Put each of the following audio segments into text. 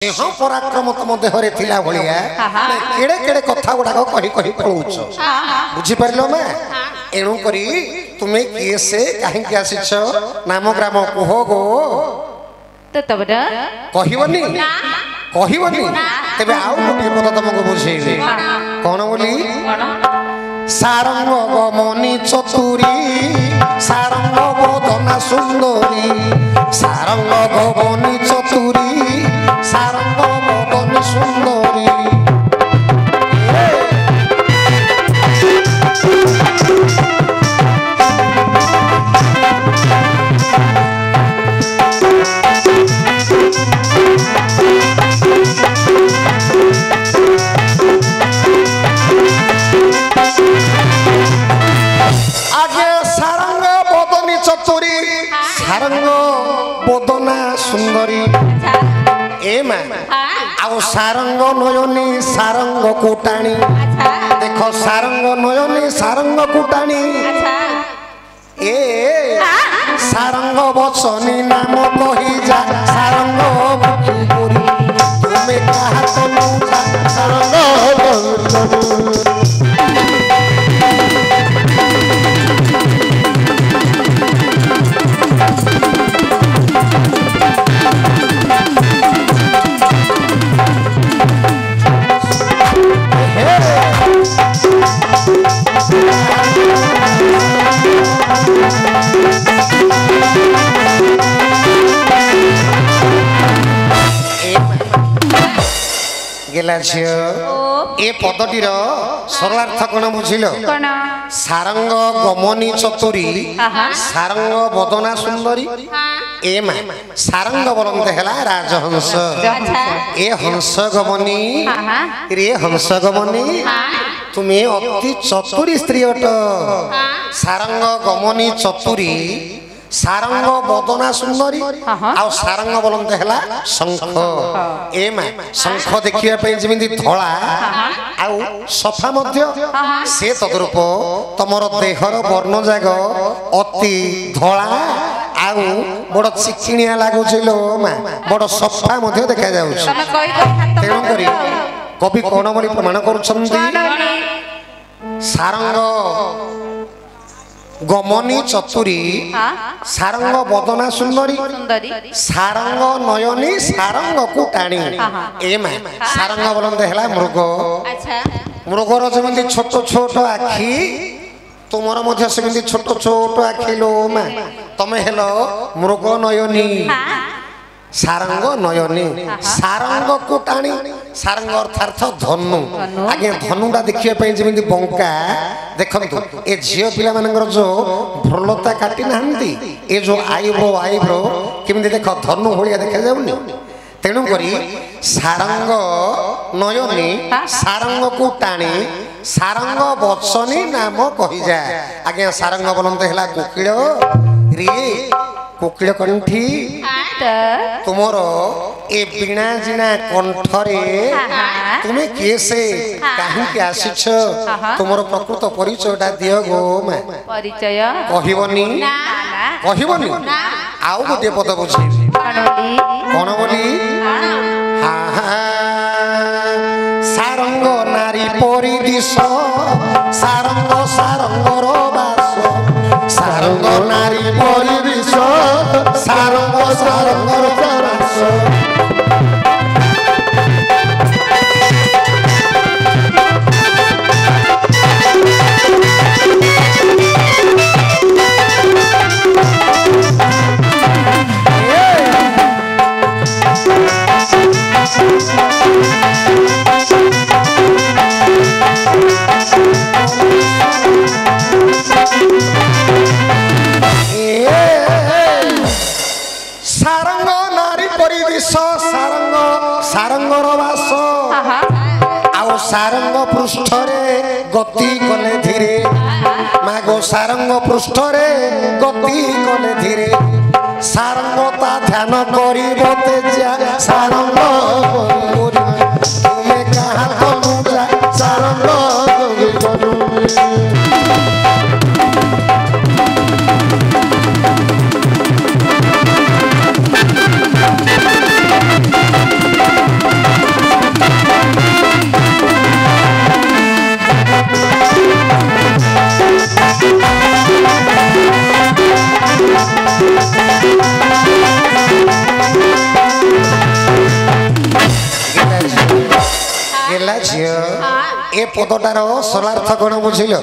सिंह पराक्रम तुम देहरे थिला भलिया केड़े केड़े कथा गुडा कहि कहि पळुछ बुझी परलो मैं एणु करी तुमे किए से काहे के आसीछ नाम ग्राम कुह गो तो तबडा कहिवनी कहिवनी तबे आउ गोटे पद तुमको बुझेबे कोन बोली सारंग गमनी चतुरी सारंग बदना सुंदरी सारंग गमनी चतुरी सारंग बदनी सुंदरी सारंग बदना सुंदरी ए मा आउ सारंग नयनी सारंग कुटाणी देखो सारंग नयनी सारंग कुटाणी ए सारंग बचनी नाम कही जा सारंग तुम्हें कहा तो सारंग ए पदटीर सरलार्थ कौन बुझिल सारंग गमनी चतुरी सारंग बदना सुंदरी ए मा सारंग बोलते है राजहंस ए हंस गमनी रे हंस गमनी तुम्हें अति चतुरी स्त्री अट सारंग गमनी चतुरी सारंग बदना सुंदरी आ सारंग बोलते है शंख ए मा शंख देखिए जमी धला आउ सफा से तद्रूप तुमर देहर वर्ण जाग अति धला आउ बड़ चिकिणिया लगुच लो मा बड़ सफा देखा तेणुक कवि कौन बोली प्रमाण कर सारंग गमनी चतुरी सारंग बदना सुंदरी सारंग नयनी सारंग कुटाणी ए मा सारंग बोलते है मृग मृगर जमी छोट छोट आखि तुमर मध्य सेमती छोट छोट आखि लो मा तमे हेलो मृग नयनी सारंग नयनी सारंग कुटाणी सारंग अर्थार्थ धनु आगे धनुटा देखिए जमी बंका देखो ए झील पिला मानकर जो भ्रलता काटी नाहंती ए जो आईब्रो आईब्रो केमती देख धनु भलिया देखा जाउनी तेणु करी सारंग नयनी सारंग कुटाणी सारंग बचनी नाम कही जाए आगे सारंग बोलते है कोकिल रे कोकिल कंठी तुमर ए बिना जिना कंठरे तुम्हें कैसे कहीं के आसीछ तुमर प्रकृत परिचयटा दियो गो मा परिचय कहिवनी कहिवनी आउ गोटे पद बुझी कोन बोली सारंग नारी परिदिश सारंग सारंगर बास सारंग नारी परिदिश सारंग सारंगर बास सारंग नारी परिदिश सारंग सारंगर बास आउ सारंग पृष्ठरे गति कले धीरे मागो सारंग पृष्ठरे गति कले धीरे सारंगता ध्यान करिबो तेजा सारंग तुम्हें कहा तो जा सारंग गेला झियो ए पदटार सरलार्थ कोन बुझिलो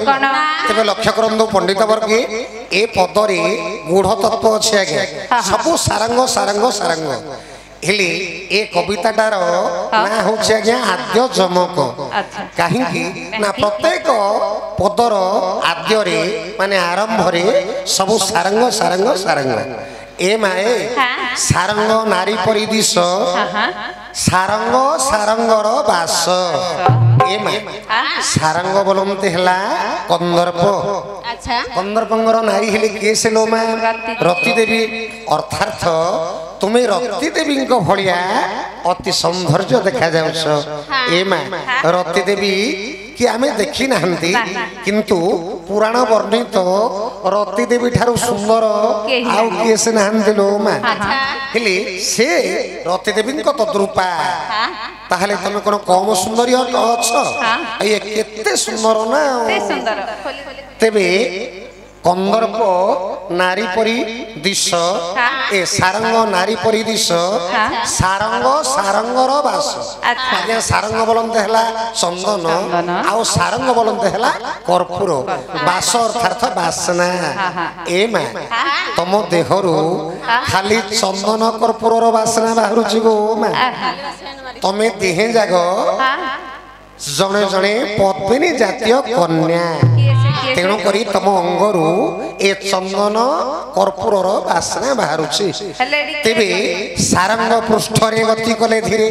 तबे लक्ष्य करंदो पंडित वर्ग ए पदरे गूढ़ तत्व अछि आगे सब सारंग सारंग सारंग हेली ए कविताटार ना होछि आज्ञा आद्य जमक काहेकि ना प्रत्येक पदर आद्य रे माने आरंभ रे सब सारंग सारंग सारंग ए माए सारंग नारी परिदिश सारंग सारंगर बास ए माए सारंग बोलमते हला कंदर्प कंदर्पंगर नारी हेले केसे लो मा रति देवी अर्थात तुम्हें रति देवी को भलिया अति सौंदर्य देखा जाउछ ए मा रति देवी कि आमे देखी नाहंती किंतु पुराण वर्णित रति देवी ठारू सुंदर आउ केसे नाहंती लो मा हेली से रति देवी को तद्रूपा ताहले तमे कोन कम सुंदरी अछ ए केते सुंदर ना तेबे कंदर्प नारी परी दिश ए सारंग नारी परी दिश सारंग सारंगर बास आज्ञा सारंग बोलंते हला चंदन आउ सारंग बोलंते हला कर्पूर बास अर्थात बासना ए मा तम देहरु खाली चंदन कर्पूरर बासना बाहरुची गो मा तमे देहे जागो जणे जणे पद्मिनी जातीय कन्या तेणु करी तम अंगरु ए चंदन कर्पूरर बासना बाहरुची तेबे सारंग पृष्ठ रे गति कले धीरे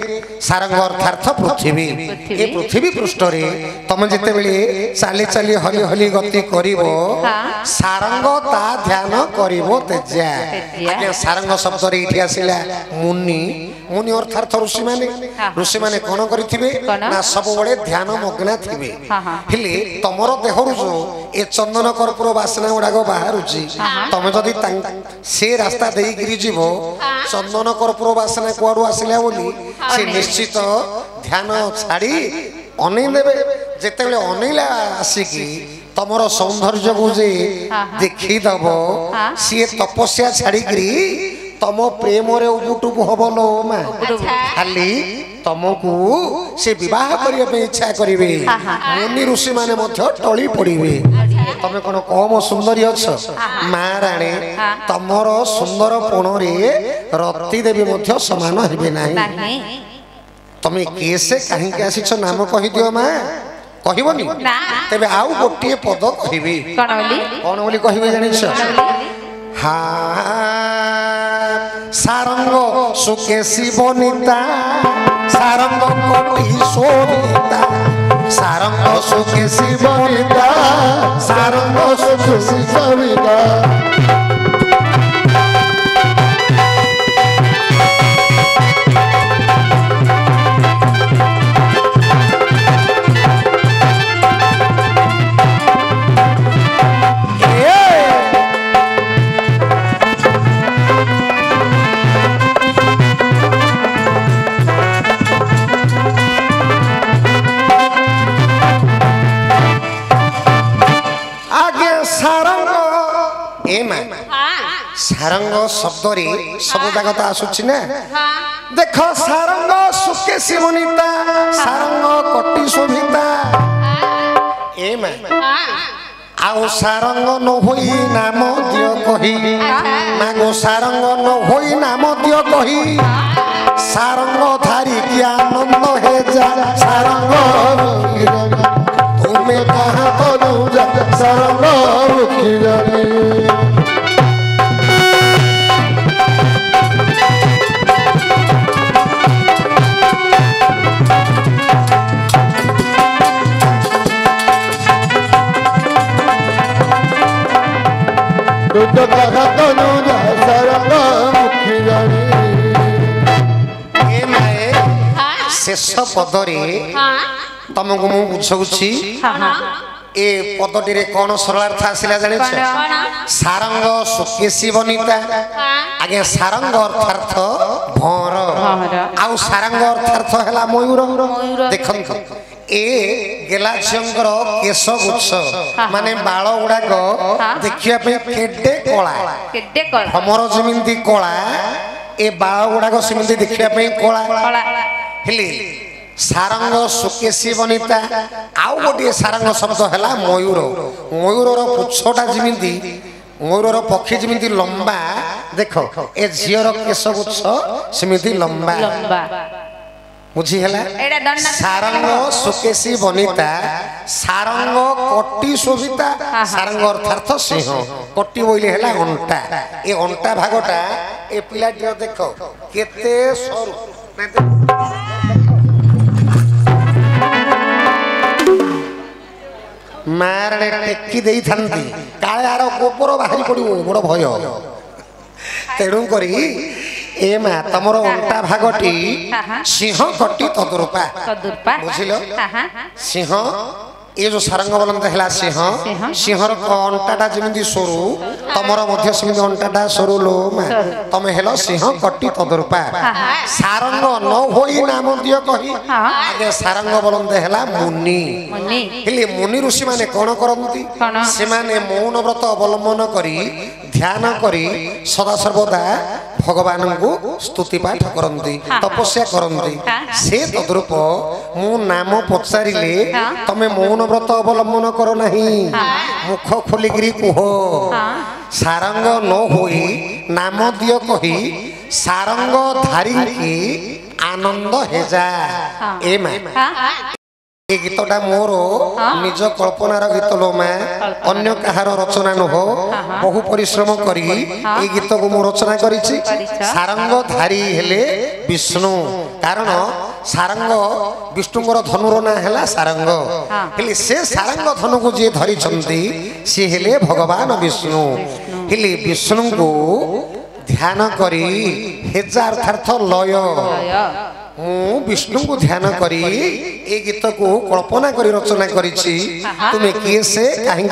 सारंग अर्थात पृथ्वी ए पृथ्वी पृष्ठ रे तम जते बेले चाली चाली हली हली गति करिवो सारंग ता ध्यान करिवो तेजा आज्ञा सारंग शब्द रे इठी आसिला मुनि मुनि अर्थात ऋषि माने कोन करिथिबे ना सब बळे ध्यान मग्न थिबे हेले तमरो देहरु जो ए चंदन कर्पूर बासना गुड़ाक बाहरुची तमे जदि से रास्ता दे गिरी जीवो चंदन कर्पूर बासना कुआडू आसिला बोली से निश्चित ध्यान छाड़ी अनै देबे जेते बेले अनैला आसिकी तमरो सौंदर्य को जे देखि दबो से तपस्या छाड़ी गिरी तम प्रेम रे उबुटुब हबलो मा खाली तमको से विवाह करिया पे इच्छा करिवे मुनि ऋषि माने मध्य टळी पड़िवे तमे कोन कम सुंदरी अछ महाराणी तमरो सुंदर कोण रे रति देवी मध्य समान हेबे नाही तमे केसे काहे के आसी छ नाम कहि दियो मा कहिबोनी तबे आउ गोटिए पद कहिबे कोन बोली कहिबे जानि छ हा सारंग सुकेशी बनिता सारंग कोटी शोभिता सारंग सुकेशी बनिता सारंग सुकेशी शोभिता सारंग शब्द रे सब जगत आसुछि ना देख सारंग सुकेशी बनिता सारंग कोटी शोभिता ए मा आउ सारंग न होई नाम दियो कही मागो सारंग न होई नाम दियो कही सारंग धारी की आनंद हे जा सारंग तुम्हें कहां तो जा सारंग रुखी जानी शेष पदरे तुमको मु बुझाऊँ ए पदटी रे कौन सरलार्थ आसिला जानि सारंग सुकेशी बनिता आगे सारंग अर्थार्थ भंवर आउ सारंग अर्थार्थ हैला मयूर देखंत ए गेलाझियंकर केश गुच्छ माने बाळ गुडाक देखिया पे केडे कोला हमर जमिंदी कोला ए बाळ गुडाक सिमिंदी देखिया पे कोला हेली सारंग सुकेशी बनिता आउ गोटे सारंग शब्द है मयूर मयूर पुछटा जमी मयूर पक्षी जमी लंबा देख ए झीर केशगुच्छ सेमती लंबा बुझीगला सारंग सुकेशी बनिता सारंग कटी शोभिता सारंग अर्थात सिंह कटी बोले है अंटा ए अंटा भागटा ए पिलाटी देख केते सरू मारणे टेकी देई थांती काले आर गोबर बाहरी पड़ो बड़ भय तेणु करी ए मा तमरो अंटा भागटी सिंह कटी तदुरूपा बुझिल सिंह ये जो सारंग बोलंत है सिंह सिंहर अंटाटा जमी सरू तमर मध्य सेमती अंटाटा सरू लो तमे हेलो सिंह कटी तदुरूपा सारंग न होई नाम दियो कही आगे सारंग बोलंत है मुनि हेले मुनि ऋषि माने कोन करंती से माने मौन व्रत अवलंबन करी ध्यान करी सदा सर्वदा भगवान को स्तुति पाठ करंती तपस्या करंती से तद्रूप मु नाम पचारिले तमे मौन व्रत अवलंबन करो नहीं मुख खोलिकी कुह सारंग न होई नाम दियो कही सारंग धारी आनंद हेजा ए मा ये गीतटा मोर निज कल्पनार गीत लो मा अन्य कहार रचना नुह बहु परिश्रम करी ये गीत को मु रचना करिछि सारंग धारी हेले विष्णु कारण सारंग विष्णुंकर धनुर ना हैला सारंग हेले से सारंग धनु को जे धरि छंती से हेले भगवान विष्णु हेले विष्णु को ध्यान करी हेजा अर्थात लय मु विष्णु को ध्यान करी ए गीत को कल्पना करी रचना करिछि तुमे किए से काहे